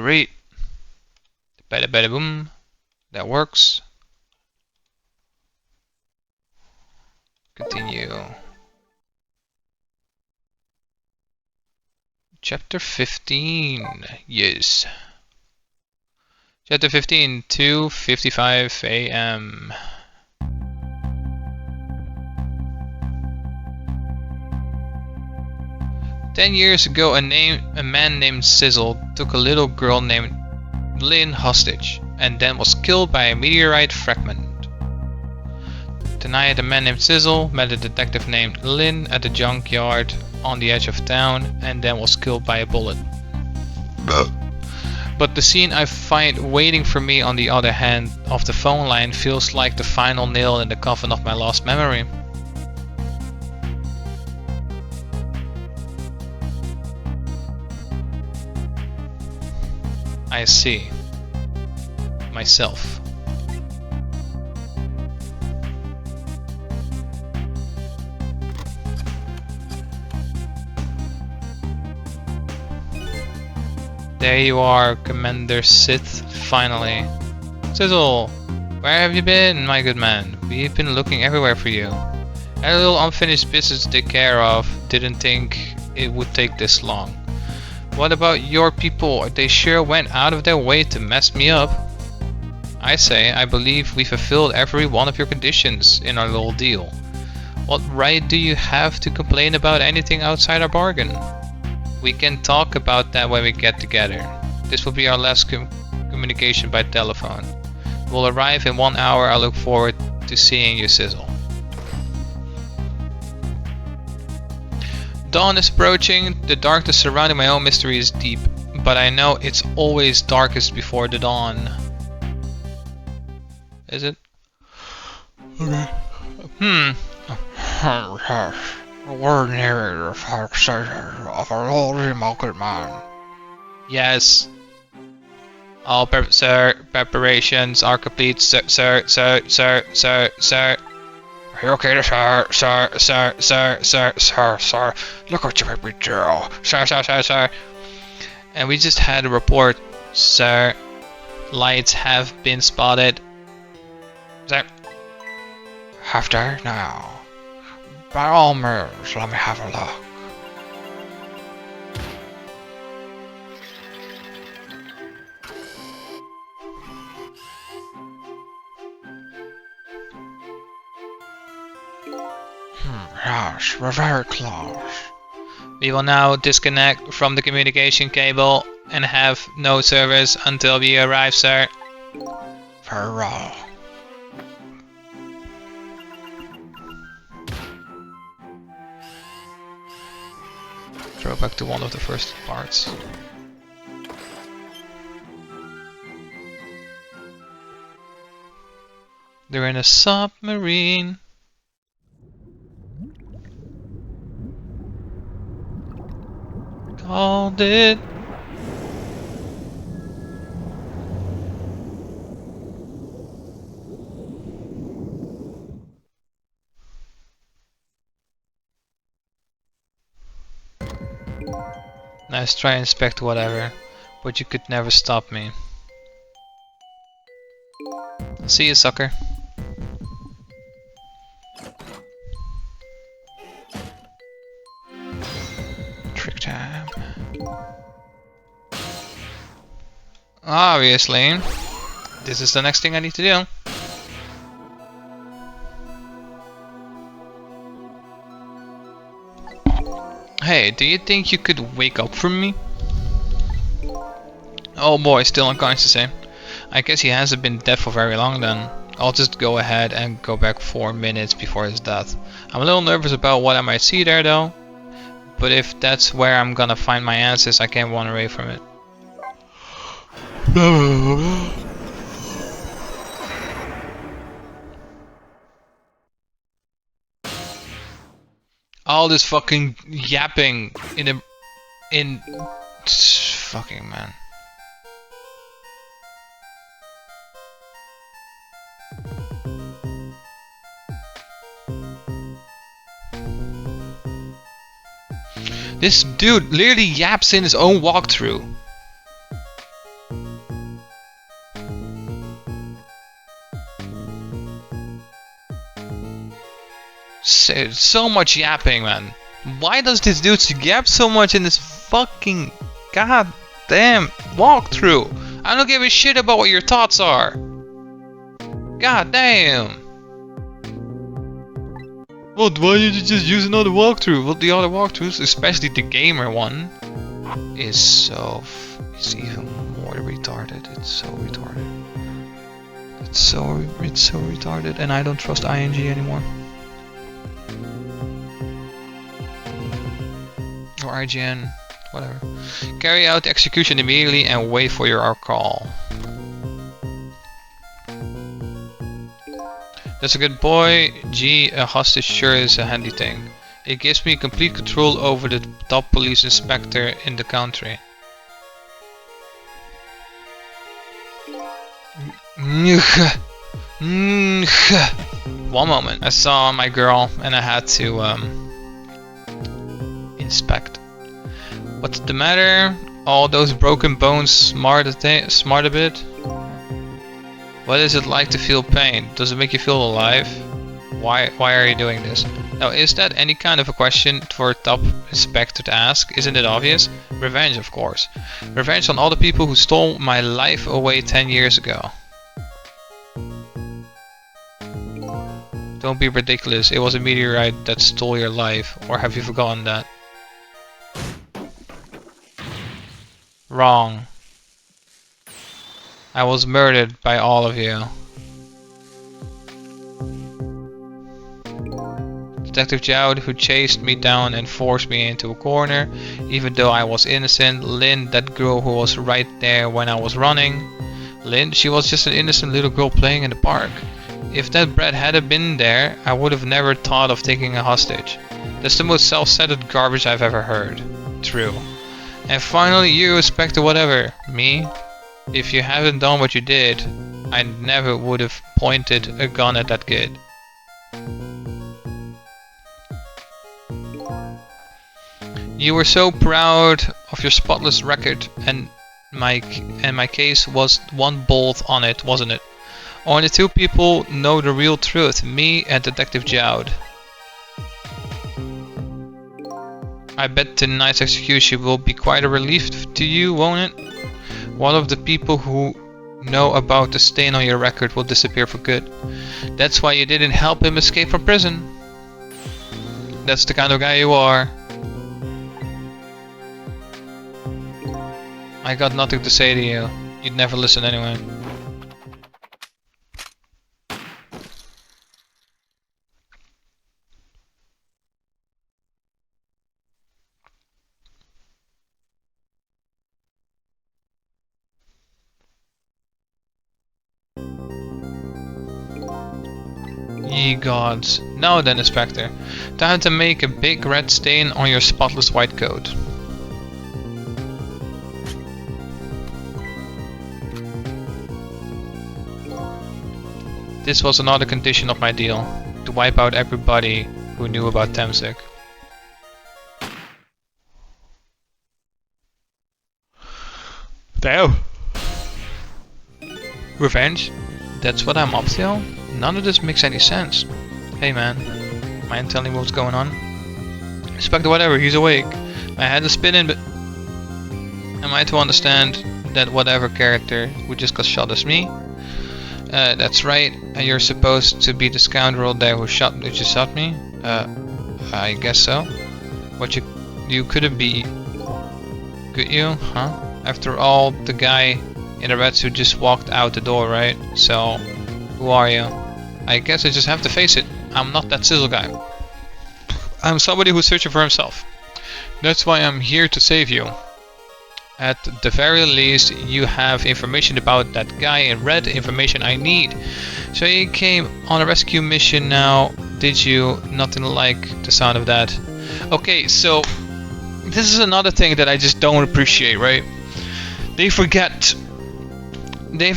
Great. Bada bada boom. That works. Continue. Chapter 15. Yes. Chapter 15, 2:55 a.m. Ten years ago, a man named Sizzle took a little girl named Lynn hostage, and then was killed by a meteorite fragment. Tonight, a man named Sizzle met a detective named Lynn at a junkyard on the edge of town, and then was killed by a bullet. But the scene I find waiting for me on the other hand of the phone line feels like the final nail in the coffin of my lost memory. I see. Myself. There you are, Commander Sith, finally. Sizzle, where have you been, my good man? We've been looking everywhere for you. Had a little unfinished business to take care of. Didn't think it would take this long. What about your people? They sure went out of their way to mess me up. I say, I believe we fulfilled every one of your conditions in our little deal. What right do you have to complain about anything outside our bargain? We can talk about that when we get together. This will be our last communication by telephone. We'll arrive in 1 hour. I look forward to seeing you, Sizzle. Dawn is approaching. The darkness surrounding my own mystery is deep, but I know it's always darkest before the dawn. Is it? Okay. Word narrator of our old remote man. Yes. All preparations are complete, sir. Are you okay, sir? Look what you made me do. Sir. And we just had a report, sir. Lights have been spotted. Sir. Have they now? By all means, let me have a look. Yes, we're very close. We will now disconnect from the communication cable and have no service until we arrive, sir. Very well. Throw back to one of the first parts. They're in a submarine. Called it. Nice try, inspect whatever, but you could never stop me. See you, sucker. Trick time. Obviously, this is the next thing I need to do. Hey, do you think you could wake up from me? Oh boy, still unconscious, eh? I guess he hasn't been dead for very long then. I'll just go ahead and go back 4 minutes before his death. I'm a little nervous about what I might see there though. But if that's where I'm gonna find my answers, I can't run away from it. All this fucking yapping in fucking man. This dude literally yaps in his own walkthrough. So much yapping, man. Why does this dude yap so much in this fucking goddamn walkthrough? I don't give a shit about what your thoughts are. God damn. Well, why did you just use another walkthrough? Well, the other walkthroughs, especially the gamer one, is even more retarded. It's so retarded. It's so retarded, and I don't trust ING anymore. Or IGN, whatever. Carry out the execution immediately and wait for your call. That's a good boy. Gee, a hostage sure is a handy thing. It gives me complete control over the top police inspector in the country. One moment. I saw my girl and I had to inspect. What's the matter? All those broken bones smart a bit? What is it like to feel pain? Does it make you feel alive? Why are you doing this? Now, is that any kind of a question for a top inspector to ask? Isn't it obvious? Revenge, of course. Revenge on all the people who stole my life away 10 years ago. Don't be ridiculous. It was a meteorite that stole your life. Or have you forgotten that? Wrong. I was murdered by all of you. Detective Jowd, who chased me down and forced me into a corner, even though I was innocent. Lynn, that girl who was right there when I was running. Lynn, she was just an innocent little girl playing in the park. If that brat had been there, I would have never thought of taking a hostage. That's the most self-centered garbage I've ever heard. True. And finally, you, Inspector whatever. Me? If you haven't done what you did, I never would have pointed a gun at that kid. You were so proud of your spotless record, and my case was one bolt on it, wasn't it? Only two people know the real truth, me and Detective Jowd. I bet tonight's execution will be quite a relief to you, won't it? One of the people who know about the stain on your record will disappear for good. That's why you didn't help him escape from prison. That's the kind of guy you are. I got nothing to say to you. You'd never listen anyway. Ye gods. Now then, Inspector. Time to make a big red stain on your spotless white coat. This was another condition of my deal. To wipe out everybody who knew about Temsik. Damn. Revenge? That's what I'm up to? None of this makes any sense. Hey man, mind telling me what's going on? Inspector whatever, he's awake. I had to spin in, but am I to understand that whatever character who just got shot is me? That's right. You're supposed to be the scoundrel there who shot me? I guess so. What you couldn't be, could you? Huh? After all, the guy in the red suit just walked out the door, right? So, who are you? I guess I just have to face it. I'm not that sizzle guy. I'm somebody who's searching for himself. That's why I'm here to save you. At the very least, you have information about that guy in red, information I need. So you came on a rescue mission now, did you? Nothing like the sound of that. Okay, so this is another thing that I just don't appreciate, right? They forget. They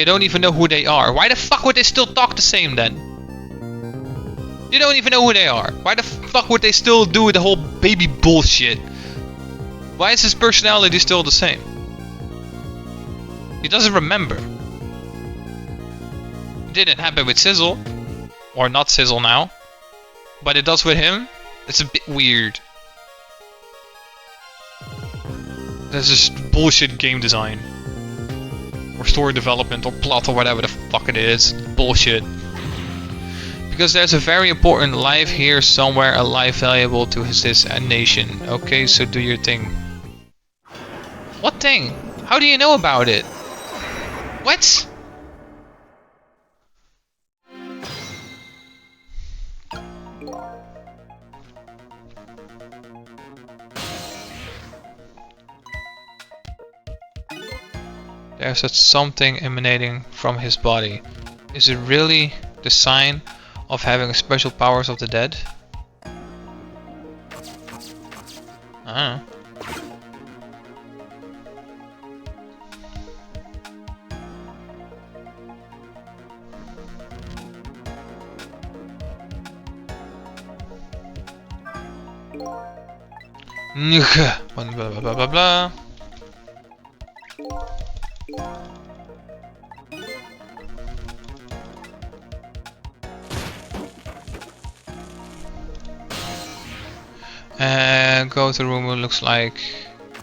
don't even know who they are. Why the fuck would they still talk the same then? You don't even know who they are. Why the fuck would they still do the whole baby bullshit? Why is his personality still the same? He doesn't remember. It didn't happen with Sizzle. Or not Sizzle now. but it does with him, it's a bit weird. That's just bullshit game design. Or story development, or plot, or whatever the fuck it is. Bullshit. Because there's a very important life here somewhere, a life valuable to this nation. Okay, so do your thing. What thing? How do you know about it? What? There's something emanating from his body. Is it really the sign of having special powers of the dead? I don't know. Blah blah blah blah blah. Go to the room. It looks like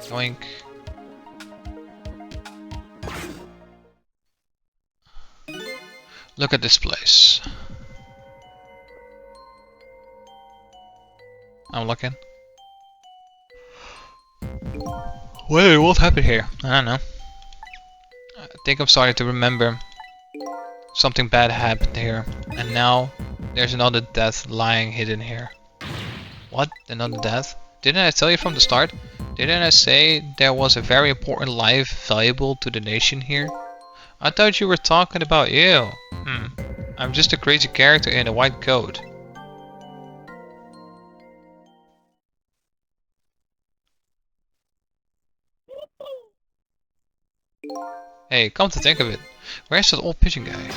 yoink. Look at this place. I'm looking. Wait, what happened here? I don't know. I think I'm starting to remember something bad happened here, and now there's another death lying hidden here. What? Another death? Didn't I tell you from the start? Didn't I say there was a very important life valuable to the nation here? I thought you were talking about you. I'm just a crazy character in a white coat. Hey, come to think of it, where's that old pigeon guy?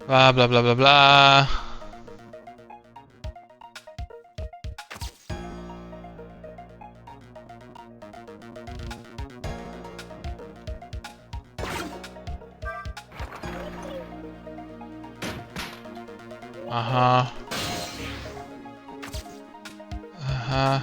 Blah blah blah blah blah. Uh-huh. Uh-huh.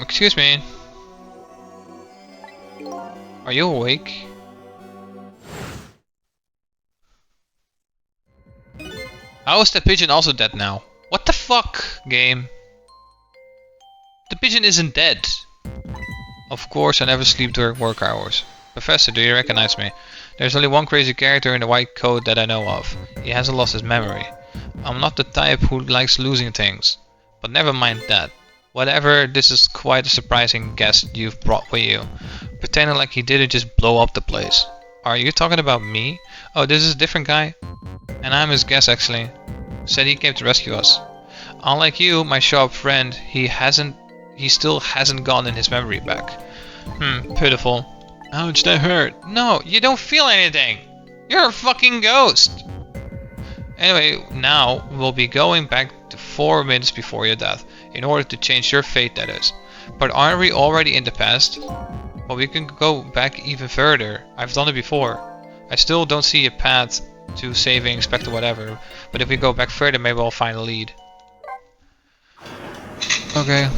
Excuse me. Are you awake? How is the pigeon also dead now? What the fuck, game? The pigeon isn't dead. Of course, I never sleep during work hours. Professor, do you recognize me? There's only one crazy character in the white coat that I know of. He hasn't lost his memory. I'm not the type who likes losing things. But never mind that. Whatever, this is quite a surprising guest you've brought with you. Pretending like he didn't just blow up the place. Are you talking about me? Oh, this is a different guy? And I'm his guest actually. Said he came to rescue us. Unlike you, my sharp friend, he still hasn't gotten his memory back. Pitiful. Ouch, that hurt. No, you don't feel anything. You're a fucking ghost. Anyway, now we'll be going back to 4 minutes before your death. In order to change your fate, that is. But aren't we already in the past? Well, we can go back even further. I've done it before. I still don't see a path to saving Inspector whatever. But if we go back further, maybe we'll find a lead. Okay.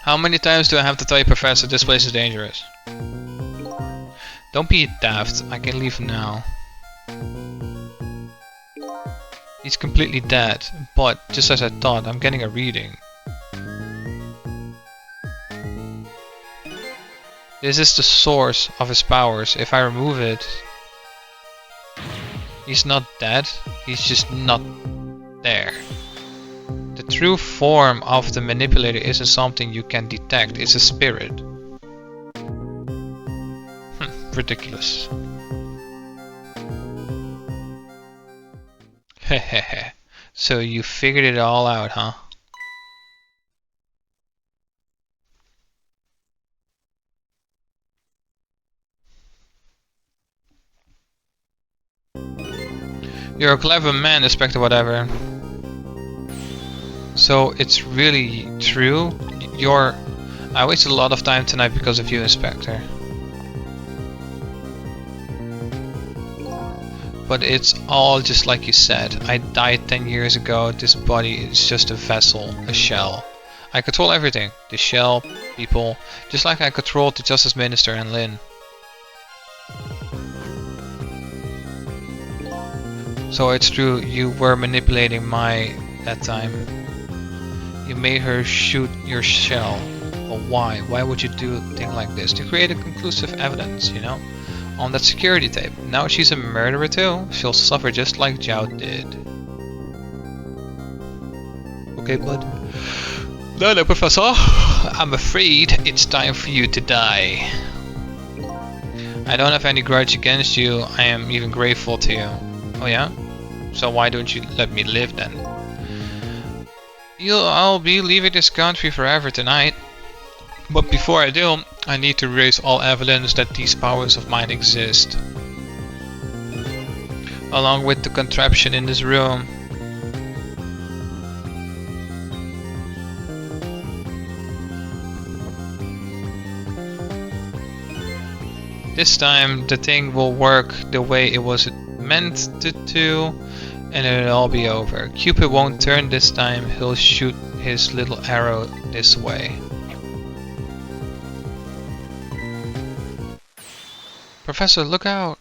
How many times do I have to tell you, Professor, this place is dangerous? Don't be daft, I can leave now. He's completely dead, but just as I thought, I'm getting a reading. This is the source of his powers. If I remove it, he's not dead, he's just not there. The true form of the manipulator isn't something you can detect, it's a spirit. Ridiculous. Hehehe. So you figured it all out, huh? You're a clever man, Inspector whatever. So it's really true? I wasted a lot of time tonight because of you, Inspector. But it's all just like you said. I died 10 years ago. This body is just a vessel, a shell. I control everything. The shell, people, just like I controlled the Justice Minister and Lynn. So it's true, you were manipulating that time. You made her shoot your shell. But why? Why would you do a thing like this? To create a conclusive evidence, you know? On that security tape. Now she's a murderer too. She'll suffer just like Zhao did. Okay, bud. No, Professor. I'm afraid it's time for you to die. I don't have any grudge against you. I am even grateful to you. Oh yeah? So why don't you let me live then? I'll be leaving this country forever tonight. But before I do, I need to erase all evidence that these powers of mine exist. Along with the contraption in this room. This time the thing will work the way it was meant to, and it'll all be over. Cupid won't turn this time, he'll shoot his little arrow this way. Professor, look out!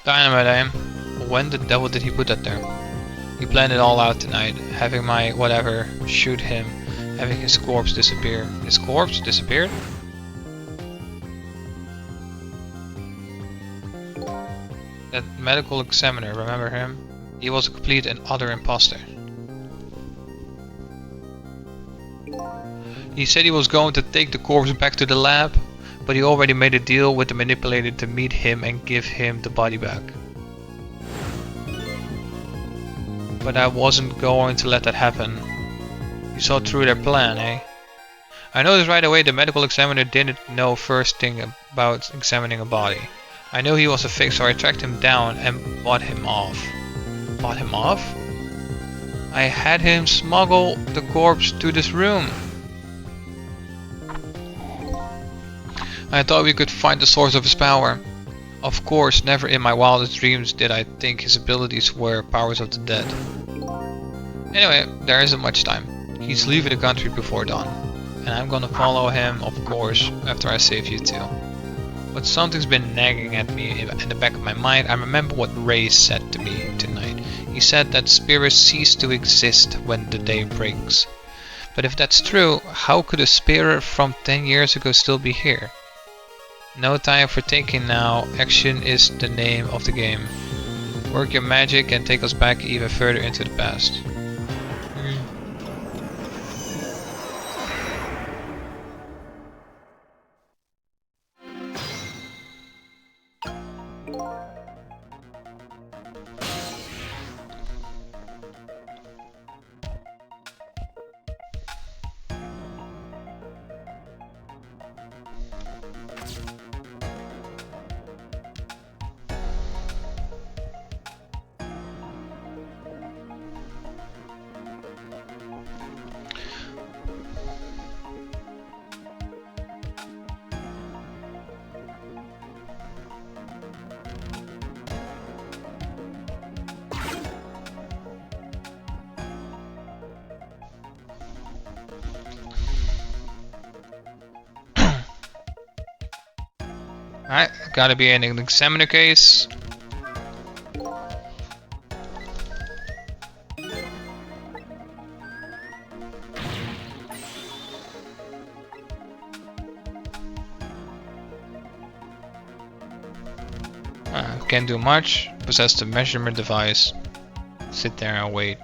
Dynamite aim. When the devil did he put that there? He planned it all out tonight, having my whatever shoot him, having his corpse disappear. His corpse disappeared? That medical examiner, remember him? He was a complete and utter imposter. He said he was going to take the corpse back to the lab, but he already made a deal with the manipulator to meet him and give him the body back. But I wasn't going to let that happen. You saw through their plan, eh? I noticed right away the medical examiner didn't know first thing about examining a body. I knew he was a fake, so I tracked him down and bought him off. Bought him off? I had him smuggle the corpse to this room. I thought we could find the source of his power. Of course, never in my wildest dreams did I think his abilities were powers of the dead. Anyway, there isn't much time. He's leaving the country before dawn. And I'm gonna follow him, of course, after I save you too. But something's been nagging at me in the back of my mind. I remember what Ray said to me tonight. He said that spirits cease to exist when the day breaks. But if that's true, how could a spirit from 10 years ago still be here? No time for thinking now. Action is the name of the game. Work your magic and take us back even further into the past. Alright, gotta be an examiner case. Can't do much. Possess the measurement device. Sit there and wait.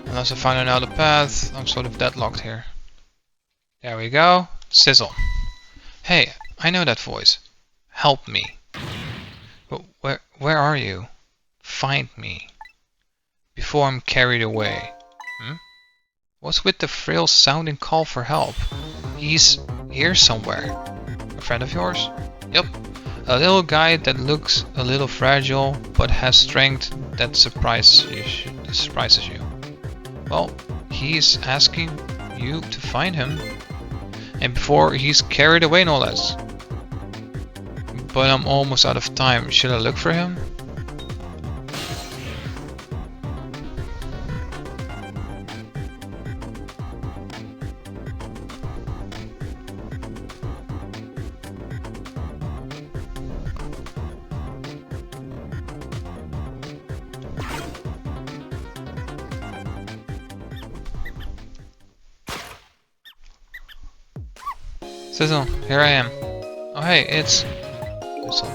Unless I find another path, I'm sort of deadlocked here. There we go. Sizzle. Hey, I know that voice. Help me. But where are you? Find me. Before I'm carried away. What's with the frail sounding call for help? He's here somewhere. A friend of yours? Yep. A little guy that looks a little fragile, but has strength that surprises you. Well, he's asking you to find him. And before he's carried away, no less. But I'm almost out of time. Should I look for him? Sizzle, here I am. Oh hey, it's Sizzle.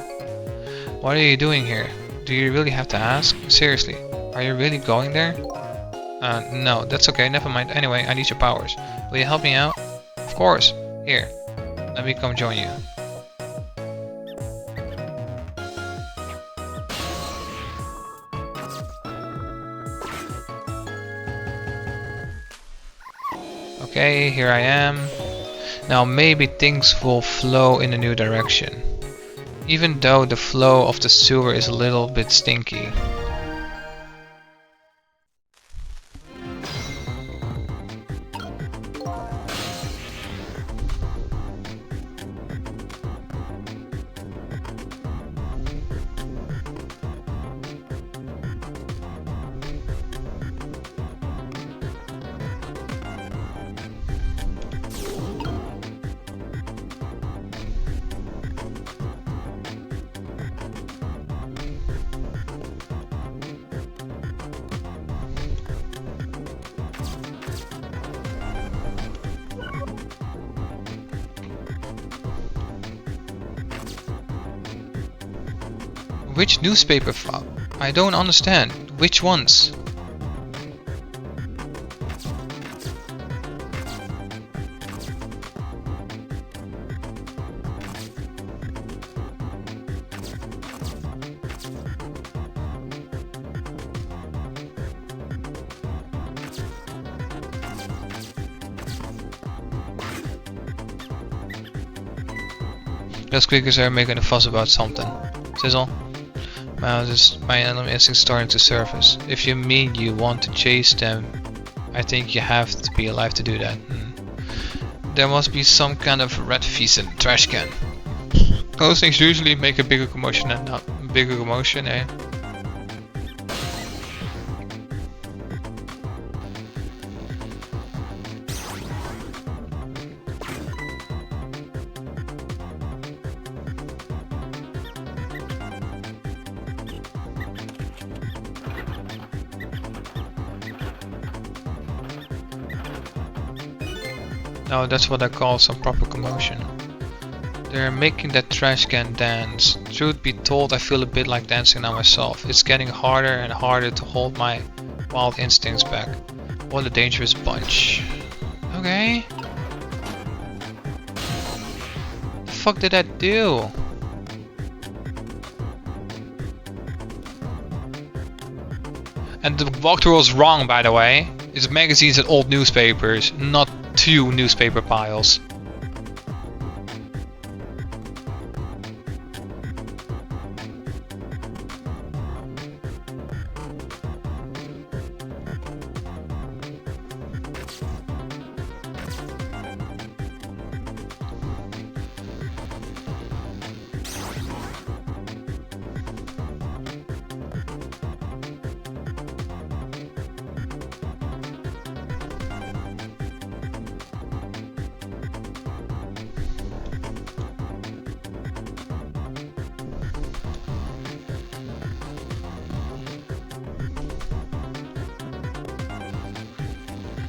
What are you doing here? Do you really have to ask? Seriously, are you really going there? No, that's okay, never mind. Anyway, I need your powers. Will you help me out? Of course. Here, let me come join you. Okay, here I am. Now maybe things will flow in a new direction. Even though the flow of the sewer is a little bit stinky. Which newspaper file? I don't understand. Which ones? Those squeakers are making a fuss about something. Sizzle. My enemy instincts starting to surface. If you mean you want to chase them, I think you have to be alive to do that. There must be some kind of rat feces in the trash can. Those things usually make a bigger commotion than not bigger commotion, eh? No, that's what I call some proper commotion. They're making that trash can dance. Truth be told, I feel a bit like dancing now myself. It's getting harder and harder to hold my wild instincts back. What a dangerous bunch. Okay. The fuck did that do? And the walkthrough was wrong, by the way. It's magazines and old newspapers, not 2 newspaper piles.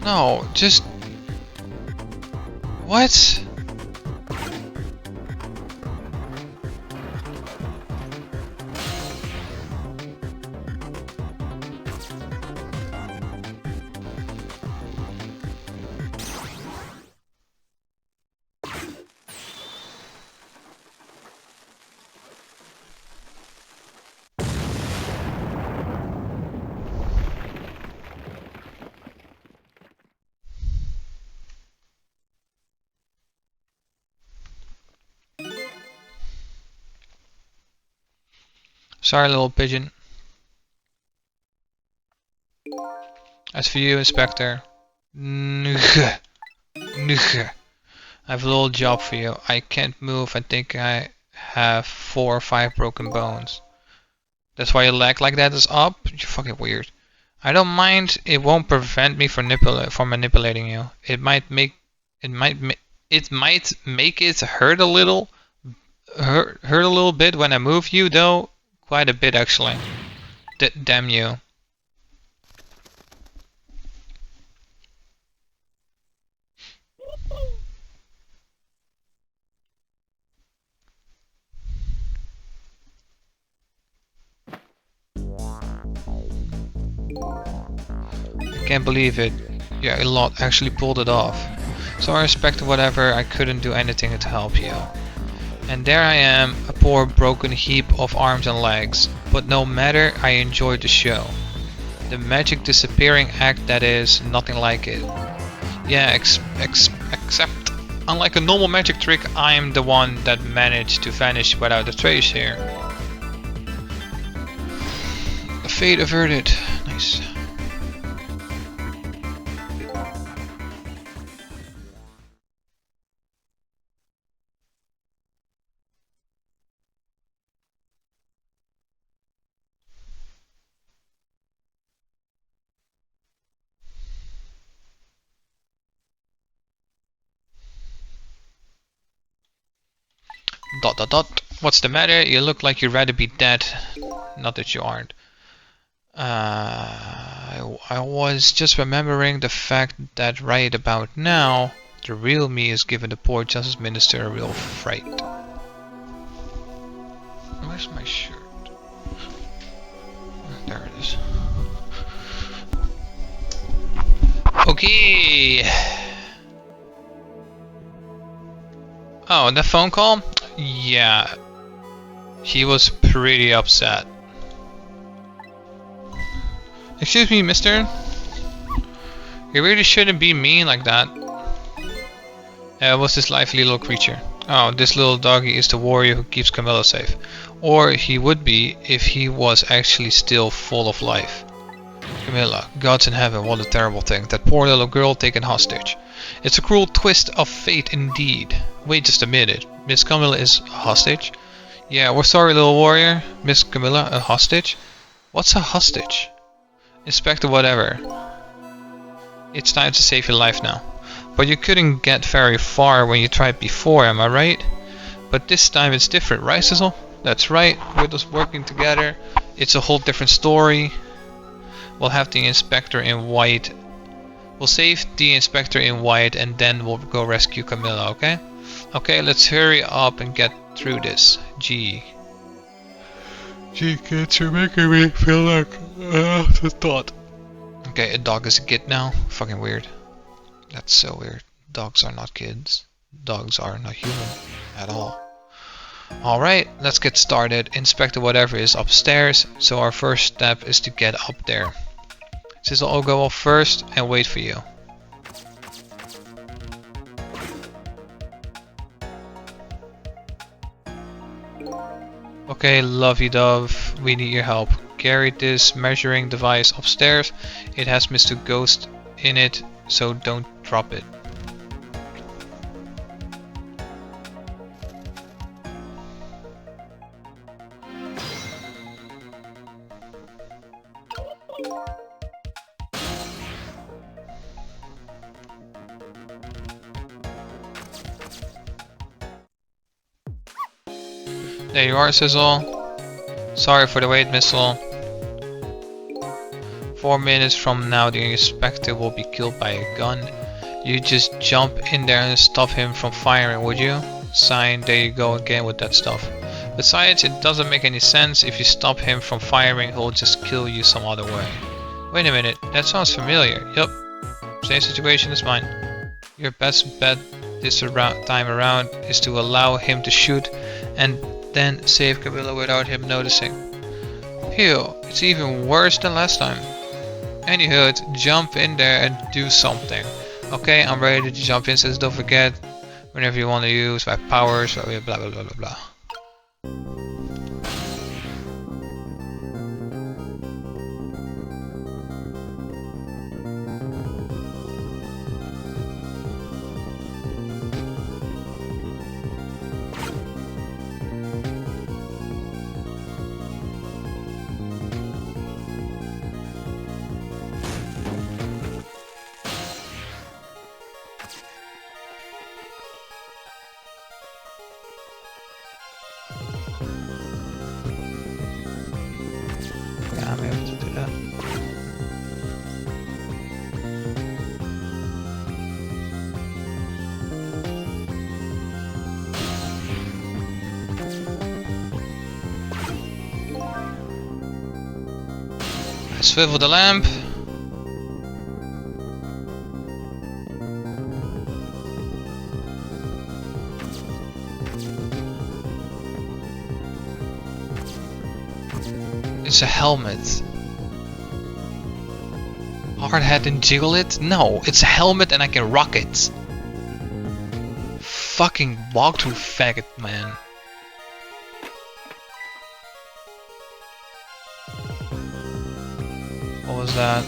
No, just... What? Sorry, little pigeon. As for you, Inspector, I have a little job for you. I can't move. I think I have 4 or 5 broken bones. That's why your leg like that is up? You're fucking weird. I don't mind. It won't prevent me from manipulating you. It might make it hurt a little. Hurt a little bit when I move you, though. Quite a bit, actually. Damn you. I can't believe it. Yeah, a lot actually pulled it off. So I respect whatever, I couldn't do anything to help you. And there I am, a poor broken heap of arms and legs. But no matter, I enjoyed the show. The magic disappearing act, that is, nothing like it. Yeah, except, unlike a normal magic trick, I'm the one that managed to vanish without a trace here. A fate averted. Nice. Dot dot dot. What's the matter? You look like you'd rather be dead. Not that you aren't. I was just remembering the fact that right about now, the real me is giving the poor justice minister a real fright. Where's my shirt? There it is. Okay. Oh, the phone call? Yeah. He was pretty upset. Excuse me, mister? You really shouldn't be mean like that. What's this lively little creature? Oh, this little doggy is the warrior who keeps Camilla safe. Or he would be if he was actually still full of life. Camilla, gods in heaven, what a terrible thing. That poor little girl taken hostage. It's a cruel twist of fate indeed. Wait just a minute. Miss Camilla is a hostage? Yeah, we're sorry, little warrior. Miss Camilla, a hostage? What's a hostage? Inspector whatever. It's time to save your life now. But you couldn't get very far when you tried before, am I right? But this time it's different, right, Sizzle? That's right, with us working together, it's a whole different story. We'll have the inspector in white. We'll save the inspector in white and then we'll go rescue Camilla, okay? Okay, let's hurry up and get through this. Gee, kids, you're making me feel like the thought. Okay, a dog is a kid now? Fucking weird. That's so weird. Dogs are not kids. Dogs are not human at all. Alright, let's get started. Inspector whatever is upstairs, so our first step is to get up there. Sizzle, I'll go off first and wait for you. Okay, lovey dove, we need your help. Carry this measuring device upstairs. It has Mr. Ghost in it, so don't drop it. There you are, Sizzle. Sorry for the wait, Missile. 4 minutes from now the inspector will be killed by a gun. You just jump in there and stop him from firing, would you? Sign, there you go again with that stuff. Besides, it doesn't make any sense. If you stop him from firing, he'll just kill you some other way. Wait a minute, that sounds familiar. Yup, same situation as mine. Your best bet this time around is to allow him to shoot and then save Camilla without him noticing. Phew, it's even worse than last time. Anywho, jump in there and do something. Okay, I'm ready to jump in, so don't forget, whenever you want to use my powers, blah blah blah blah blah. I'm able to do that. I swivel the lamp. It's a helmet. Hard hat and jiggle it? No, it's a helmet and I can rock it. Fucking walkthrough faggot, man. What was that?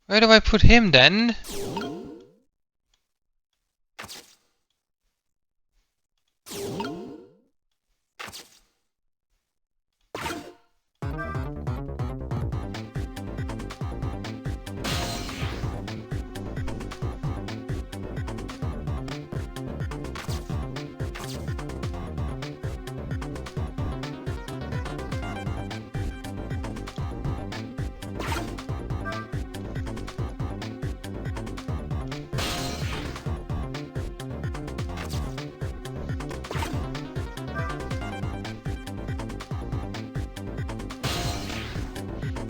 Where do I put him then?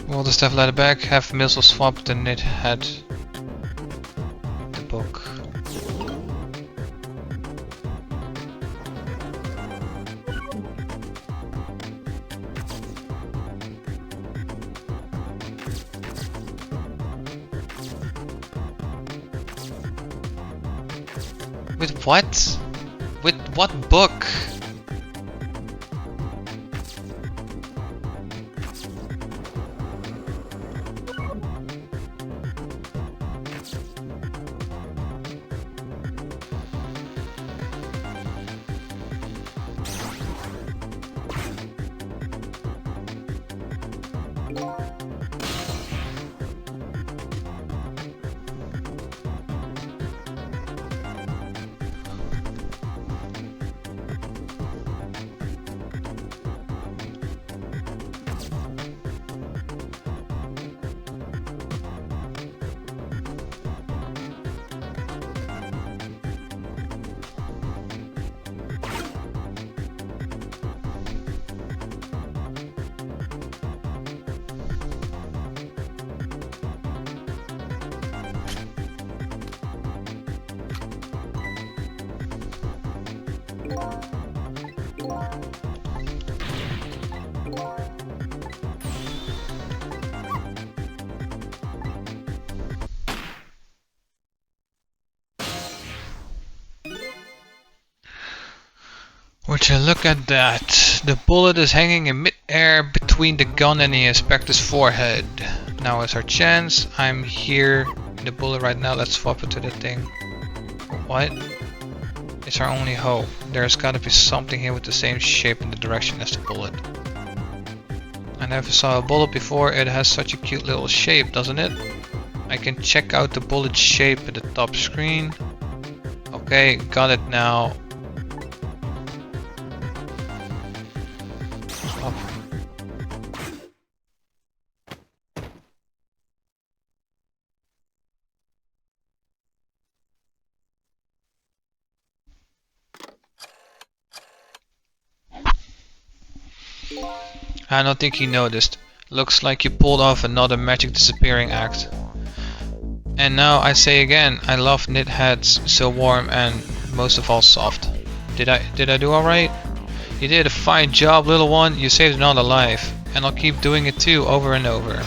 All the stuff laid back, have Missile swapped the knit head. The book. With what? With what book? Would you look at that? The bullet is hanging in mid-air between the gun and the inspector's forehead. Now is our chance. I'm here in the bullet right now. Let's swap it to the thing. What? It's our only hope. There's gotta be something here with the same shape and the direction as the bullet. I never saw a bullet before. It has such a cute little shape, doesn't it? I can check out the bullet shape at the top screen. Okay, got it now. I don't think he noticed. Looks like you pulled off another magic disappearing act. And now I say again, I love knit hats, so warm and most of all soft. Did I do alright? You did a fine job, little one. You saved another life. And I'll keep doing it too, over and over.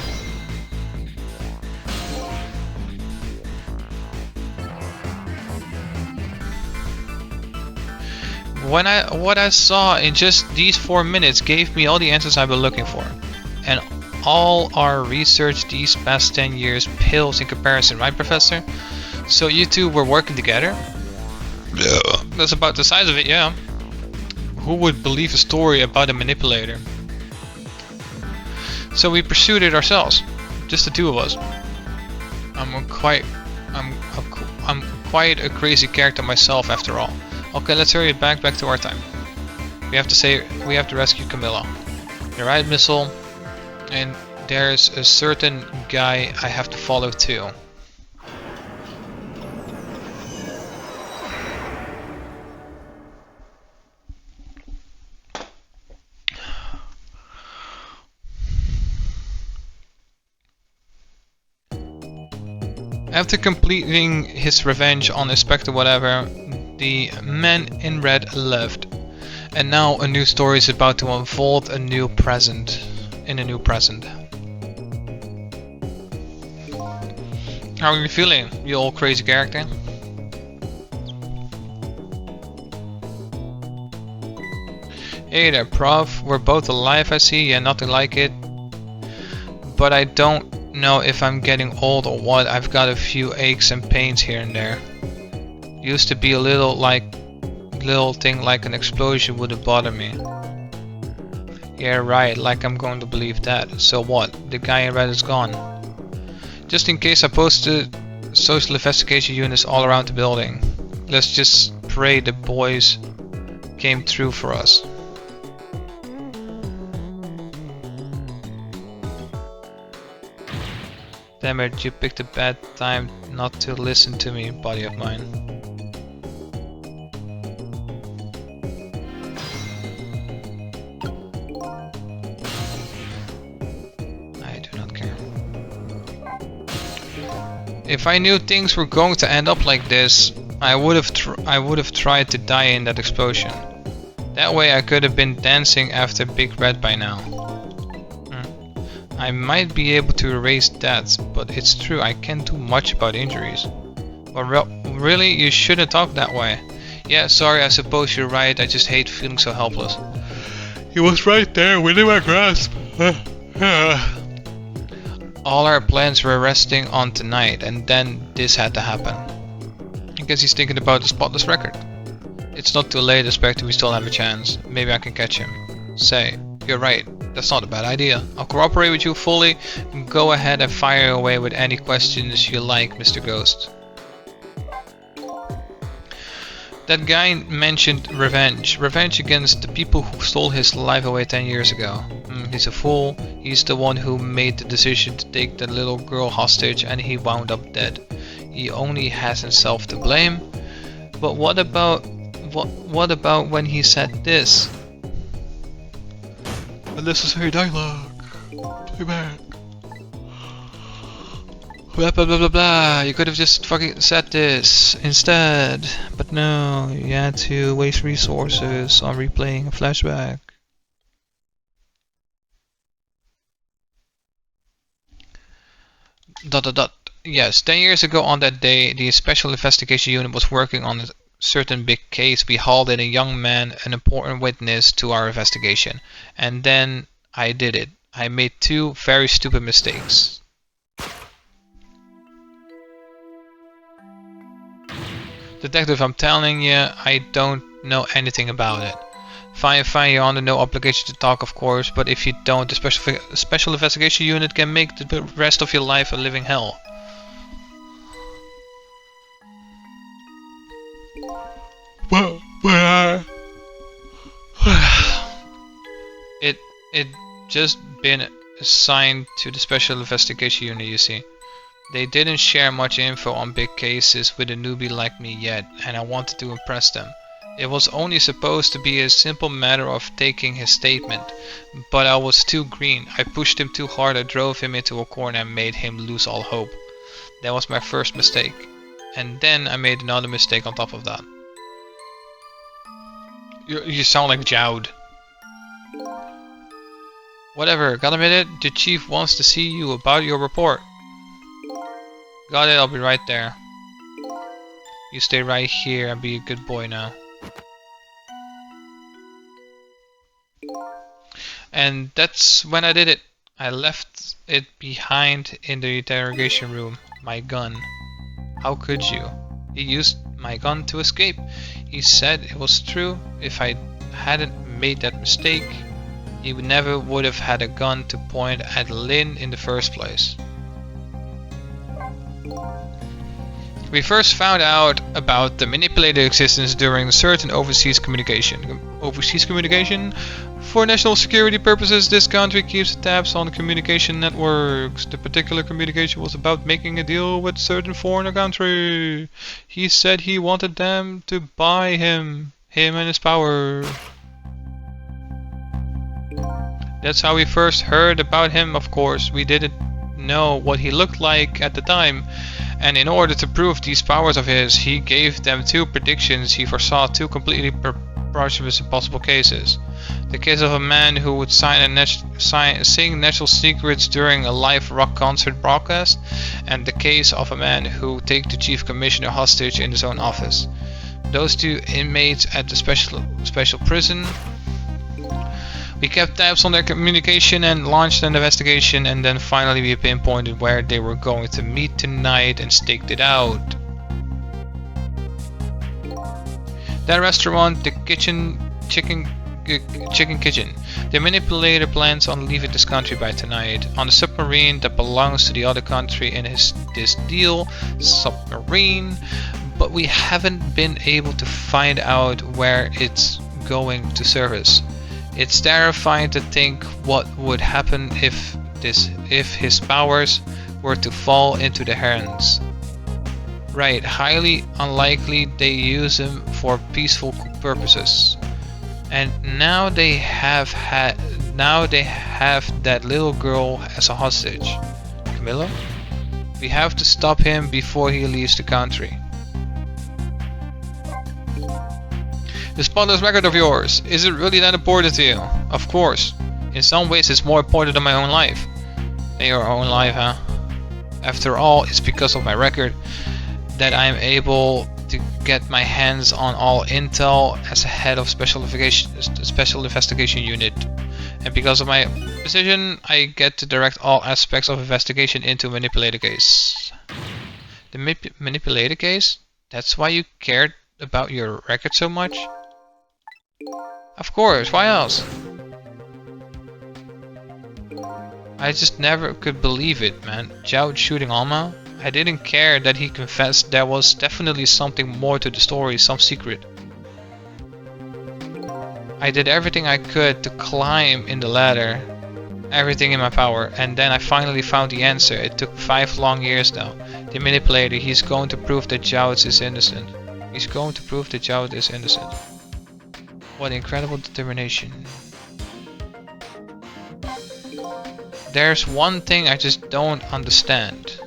What I saw in just these 4 minutes gave me all the answers I've been looking for. And all our research these past 10 years pales in comparison, right, Professor? So you two were working together? Yeah. That's about the size of it, yeah. Who would believe a story about a manipulator? So we pursued it ourselves, just the two of us. I'm quite a crazy character myself, after all. Okay, let's hurry back to our time. We have to rescue Camilla. You're right, Missile. And there's a certain guy I have to follow too. After completing his revenge on Inspector Whatever, the man in red left. And now a new story is about to unfold in a new present. How are you feeling, you old crazy character? Hey there, Prof. We're both alive, I see. Yeah, nothing like it. But I don't know if I'm getting old or what. I've got a few aches and pains here and there. Used to be a little thing like an explosion wouldn't bother me. Yeah, right, like I'm going to believe that. So what? The guy in red is gone. Just in case, I posted social investigation units all around the building. Let's just pray the boys came through for us. Damn it, you picked a bad time not to listen to me, buddy of mine. I do not care. If I knew things were going to end up like this, I would have tried to die in that explosion. That way I could have been dancing after Big Red by now. I might be able to erase that, but it's true I can't do much about injuries. But really, you shouldn't talk that way. Yeah, sorry, I suppose you're right. I just hate feeling so helpless. He was right there within my grasp. All our plans were resting on tonight, and then this had to happen. I guess he's thinking about the spotless record. It's not too late, expect we still have a chance. Maybe I can catch him. Say, you're right. That's not a bad idea. I'll cooperate with you fully. Go ahead and fire away with any questions you like, Mr. Ghost. That guy mentioned revenge. Revenge against the people who stole his life away 10 years ago. He's a fool. He's the one who made the decision to take the little girl hostage and he wound up dead. He only has himself to blame. But what about when he said this? Unnecessary dialogue. Play back. Blah blah blah blah blah. You could have just fucking said this instead. But no, you had to waste resources on replaying a flashback. Dot dot dot. Yes, 10 years ago on that day, the Special Investigation Unit was working on a certain big case. We hauled in a young man, an important witness to our investigation. And then I did it. I made 2 very stupid mistakes. Detective, I'm telling you, I don't know anything about it. Fine, you're under no obligation to talk, of course, but if you don't, the Special Investigation Unit can make the rest of your life a living hell. Well, it just been assigned to the Special Investigation Unit, you see. They didn't share much info on big cases with a newbie like me yet, and I wanted to impress them. It was only supposed to be a simple matter of taking his statement, but I was too green. I pushed him too hard, I drove him into a corner and made him lose all hope. That was my first mistake. And then I made another mistake on top of that. You sound like Jowd. Whatever, got a minute? The chief wants to see you about your report. Got it, I'll be right there. You stay right here and be a good boy now. And that's when I did it. I left it behind in the interrogation room. My gun. How could you? He used my gun to escape. He said it was true. If I hadn't made that mistake, he never would have had a gun to point at Lynn in the first place. We first found out about the manipulated existence during certain overseas communication. Overseas communication? For national security purposes, this country keeps tabs on communication networks. The particular communication was about making a deal with certain foreign country. He said he wanted them to buy him and his power. That's how we first heard about him, of course. We didn't know what he looked like at the time. And in order to prove these powers of his, he gave them 2 predictions. He foresaw 2 completely preposterous possible cases. The case of a man who would sing national secrets during a live rock concert broadcast, and the case of a man who would take the chief commissioner hostage in his own office. Those 2 inmates at the special prison. We kept tabs on their communication and launched an investigation, and then finally we pinpointed where they were going to meet tonight and staked it out. That restaurant, the chicken kitchen. They manipulated plans on leaving this country by tonight. On the submarine that belongs to the other country in this deal, submarine. But we haven't been able to find out where it's going to service. It's terrifying to think what would happen if his powers were to fall into their hands. Right, highly unlikely they use him for peaceful purposes. And now they have that little girl as a hostage. Camilla? We have to stop him before he leaves the country. The spotless record of yours, is it really that important to you? Of course. In some ways it's more important than my own life. Than your own life, huh? After all, it's because of my record that I am able to get my hands on all intel as a head of special investigation unit. And because of my position, I get to direct all aspects of investigation into manipulator case. The manipulator case? That's why you cared about your record so much? Of course, why else? I just never could believe it, man. Joud shooting Alma? I didn't care that he confessed there was definitely something more to the story, some secret. I did everything I could to climb in the ladder, everything in my power, and then I finally found the answer. It took 5 long years though. The manipulator, he's going to prove that Joud is innocent. He's going to prove that Joud is innocent. What incredible determination. There's one thing I just don't understand.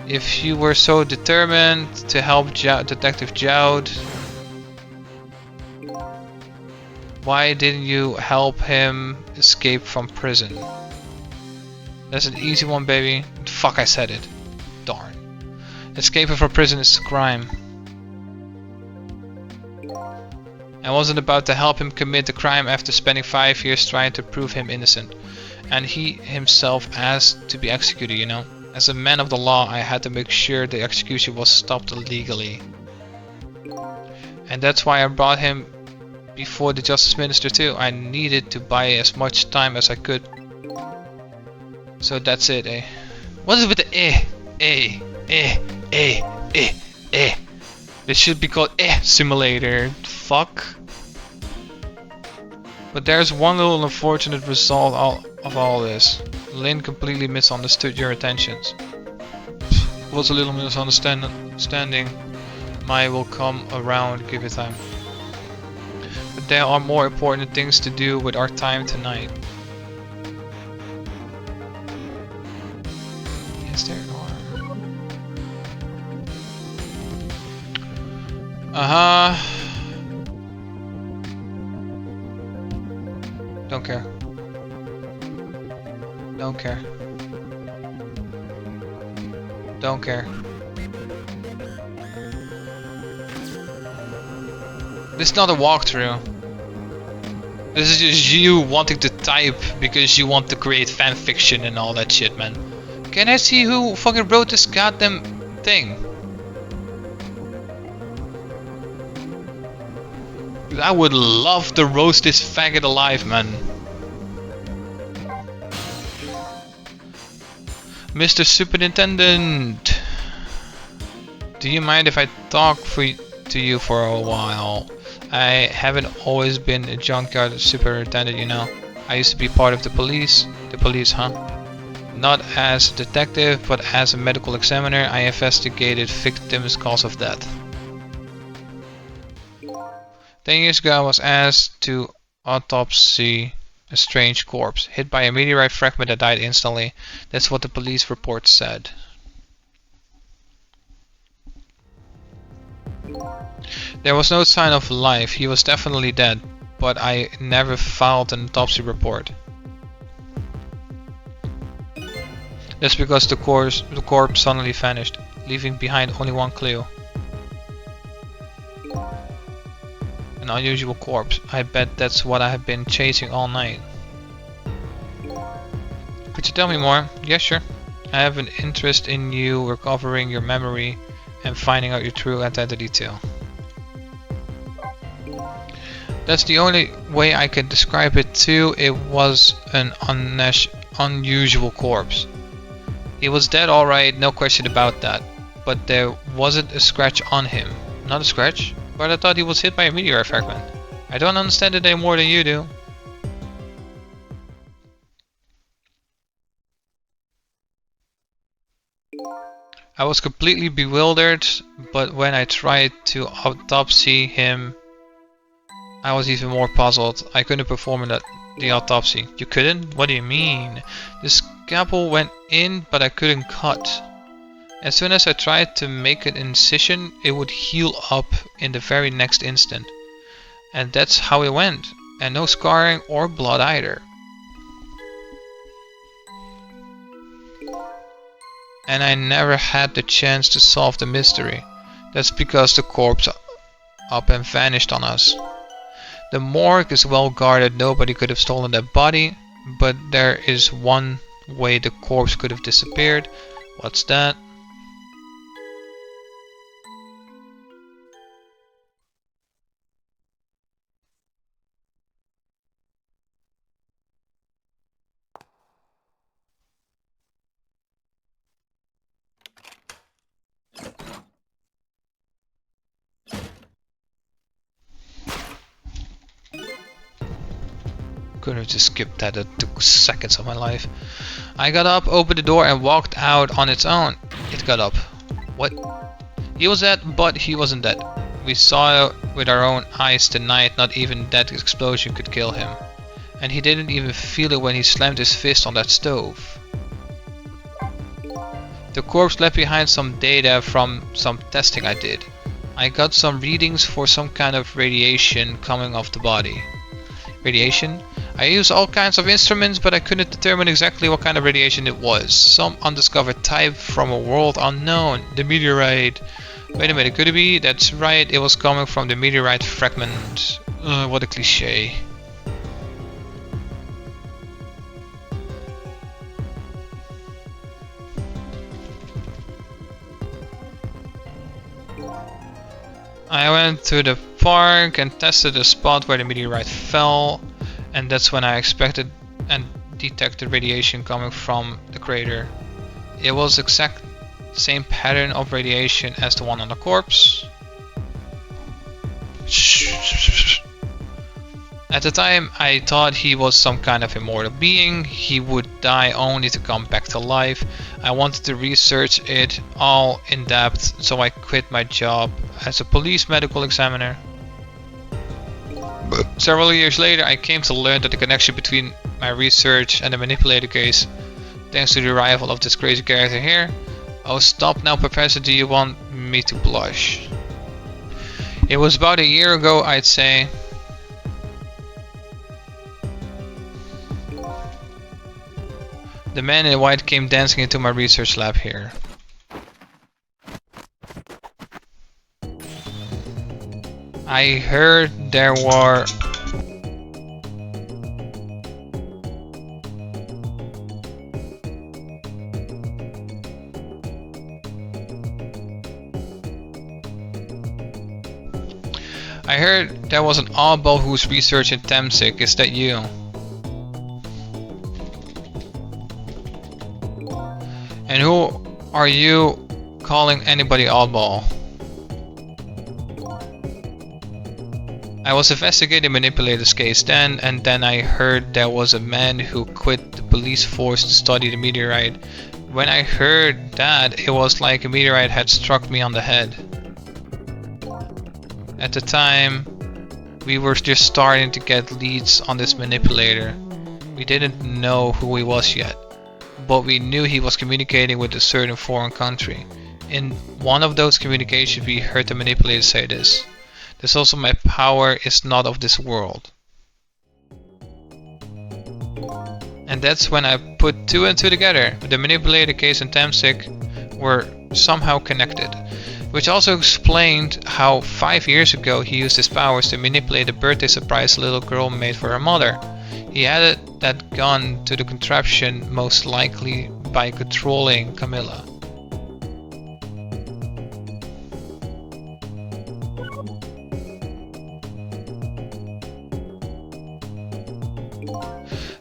If you were so determined to help Detective Joud, why didn't you help him escape from prison? That's an easy one, baby. Fuck, I said it. Darn. Escaping from prison is a crime. I wasn't about to help him commit the crime after spending 5 years trying to prove him innocent. And he himself asked to be executed, you know. As a man of the law, I had to make sure the execution was stopped legally. And that's why I brought him before the Justice Minister too. I needed to buy as much time as I could. So that's it, eh? What is it with the This should be called simulator. Fuck. But there's one little unfortunate result of all this. Lynn completely misunderstood your intentions. It was a little misunderstanding. Maya will come around, give it time. But there are more important things to do with our time tonight. Yes, there are. Don't care. Don't care. Don't care. This is not a walkthrough. This is just you wanting to type because you want to create fanfiction and all that shit, man. Can I see who fucking wrote this goddamn thing? I would love to roast this faggot alive, man. Mr. Superintendent, do you mind if I talk to you for a while? I haven't always been a junkyard superintendent, you know. I used to be part of the police. The police, huh? Not as a detective, but as a medical examiner. I investigated victims' cause of death. 10 years ago I was asked to autopsy a strange corpse, hit by a meteorite fragment that died instantly. That's what the police report said. There was no sign of life. He was definitely dead, but I never filed an autopsy report. That's because the corpse suddenly vanished, leaving behind only one clue. An unusual corpse. I bet that's what I have been chasing all night. Could you tell me more? Yeah, sure. I have an interest in you recovering your memory and finding out your true identity too. That's the only way I can describe it too. It was an unusual corpse. He was dead alright, no question about that. But there wasn't a scratch on him. Not a scratch? But I thought he was hit by a meteor fragment. I don't understand it any more than you do. I was completely bewildered, but when I tried to autopsy him, I was even more puzzled. I couldn't perform the autopsy. You couldn't? What do you mean? The scalpel went in, but I couldn't cut. As soon as I tried to make an incision, it would heal up in the very next instant. And that's how it went. And no scarring or blood either. and I never had the chance to solve the mystery. That's because the corpse up and vanished on us. The morgue is well guarded, nobody could have stolen that body, but there is one way the corpse could have disappeared. What's that? Could have just skipped that, it took seconds of my life. I got up, opened the door and walked out on its own. It got up. What? He was dead, but he wasn't dead. We saw it with our own eyes tonight, not even that explosion could kill him. And he didn't even feel it when he slammed his fist on that stove. The corpse left behind some data from some testing I did. I got some readings for some kind of radiation coming off the body. Radiation? I used all kinds of instruments, but I couldn't determine exactly what kind of radiation it was. Some undiscovered type from a world unknown. The meteorite. Wait a minute, could it be? That's right, it was coming from the meteorite fragment. What a cliche. I went to the park and tested the spot where the meteorite fell, and that's when I expected and detected radiation coming from the crater. It was exact same pattern of radiation as the one on the corpse. At the time I thought he was some kind of immortal being, he would die only to come back to life. I wanted to research it all in depth, so I quit my job as a police medical examiner. Several years later I came to learn that the connection between my research and the manipulator case, thanks to the arrival of this crazy character here. Oh, stop now, Professor, do you want me to blush? It was about a year ago, I'd say. The man in white came dancing into my research lab here. I heard there were... I heard there was an oddball who's researching Temsic. Is that you? And who are you calling anybody oddball? I was investigating Manipulator's case then, and then I heard there was a man who quit the police force to study the meteorite. When I heard that, it was like a meteorite had struck me on the head. At the time, we were just starting to get leads on this manipulator. We didn't know who he was yet, but we knew he was communicating with a certain foreign country. In one of those communications we heard the manipulator say this. This also my power is not of this world. And that's when I put two and two together. The manipulator case and Temsic were somehow connected. Which also explained how 5 years ago he used his powers to manipulate a birthday surprise a little girl made for her mother. He added that gun to the contraption most likely by controlling Camilla.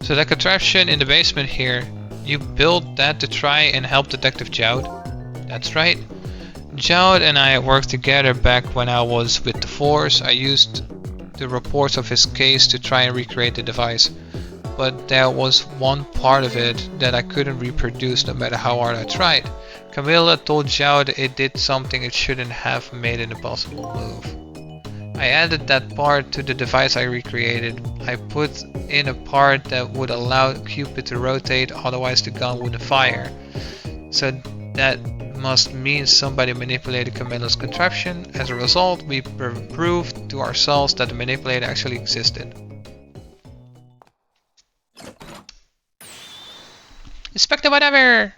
So that contraption in the basement here, you built that to try and help Detective Joud? That's right. Joud and I worked together back when I was with the Force. I used the reports of his case to try and recreate the device. But there was one part of it that I couldn't reproduce no matter how hard I tried. Camilla told Joud it did something it shouldn't have made an impossible move. I added that part to the device I recreated. I put in a part that would allow Cupid to rotate, otherwise the gun wouldn't fire. So that must mean somebody manipulated Camilla's contraption. As a result, we proved to ourselves that the manipulator actually existed. Inspector whatever!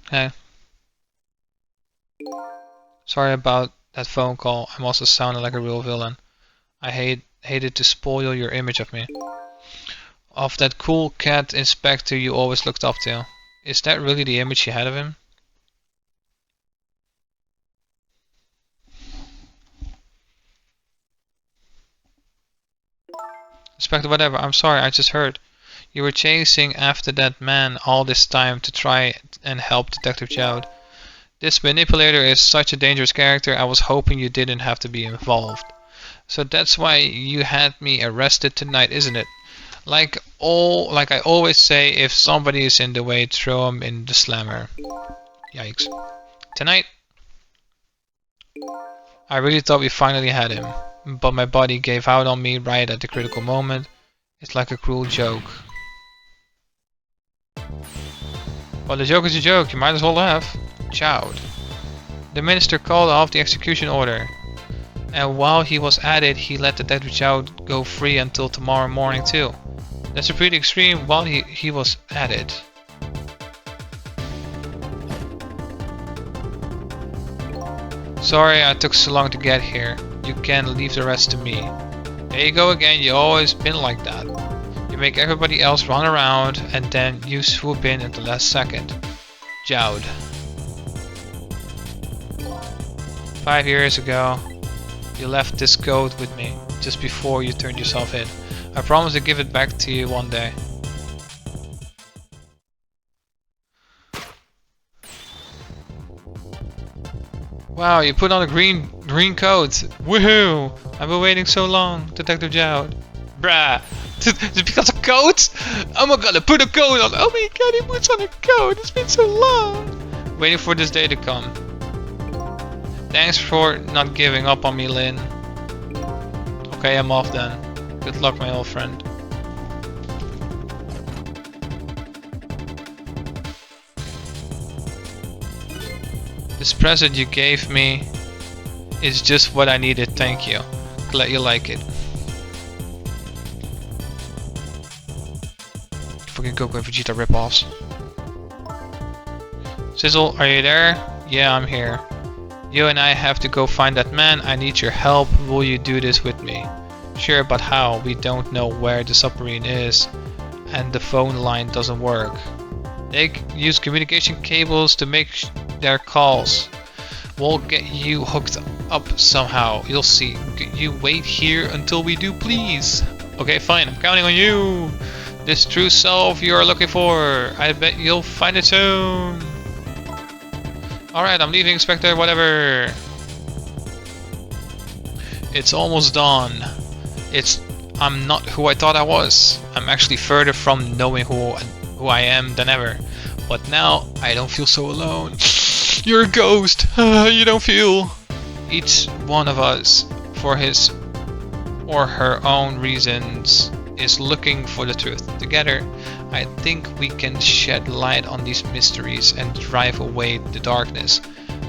Hey. Sorry about that phone call. I'm also sounding like a real villain. I hated to spoil your image of me. Of that cool cat inspector you always looked up to. Is that really the image you had of him? Inspector, whatever. I'm sorry, I just heard. You were chasing after that man all this time to try and help Detective Jowd. This manipulator is such a dangerous character, I was hoping you didn't have to be involved. So that's why you had me arrested tonight, isn't it? Like I always say, if somebody is in the way, throw him in the slammer. Yikes. Tonight, I really thought we finally had him, but my body gave out on me right at the critical moment. It's like a cruel joke. Well, the joke is a joke, you might as well laugh. Jowd. The minister called off the execution order, and while he was at it, he let Detective Jowd go free until tomorrow morning too. That's a pretty extreme while he was at it. Sorry I took so long to get here. You can leave the rest to me. There you go again, you always been like that. You make everybody else run around and then you swoop in at the last second. Jowd. 5 years ago, you left this code with me, just before you turned yourself in. I promise to give it back to you one day. Wow, you put on a green coat. Woohoo! I've been waiting so long, Detective Jowd. Bruh, just because of coats? I'm gonna put a coat on. Oh my god, he puts on a coat. It's been so long. Waiting for this day to come. Thanks for not giving up on me, Lynn. Okay, I'm off then. Good luck, my old friend. This present you gave me is just what I needed, thank you. Glad you like it. Fucking Goku and Vegeta ripoffs. Sizzle, are you there? Yeah, I'm here. You and I have to go find that man. I need your help. Will you do this with me? Sure, but how? We don't know where the submarine is, and the phone line doesn't work. They use communication cables to make their calls. We'll get you hooked up somehow. You'll see. You wait here until we do, please. Okay, fine. I'm counting on you. This true self you are looking for. I bet you'll find it soon. Alright, I'm leaving, Inspector, whatever. It's almost dawn. I'm not who I thought I was. I'm actually further from knowing who I am than ever. But now, I don't feel so alone. You're a ghost. You don't feel. Each one of us, for his or her own reasons, is looking for the truth. Together, I think we can shed light on these mysteries and drive away the darkness.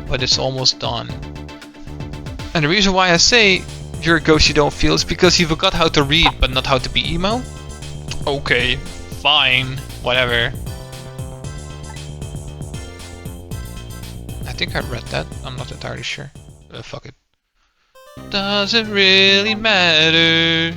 But it's almost done. And the reason why I say you're a ghost you don't feel is because you forgot how to read but not how to be emo? Okay, fine, whatever. I think I read that, I'm not entirely sure. Fuck it. Does it really matter?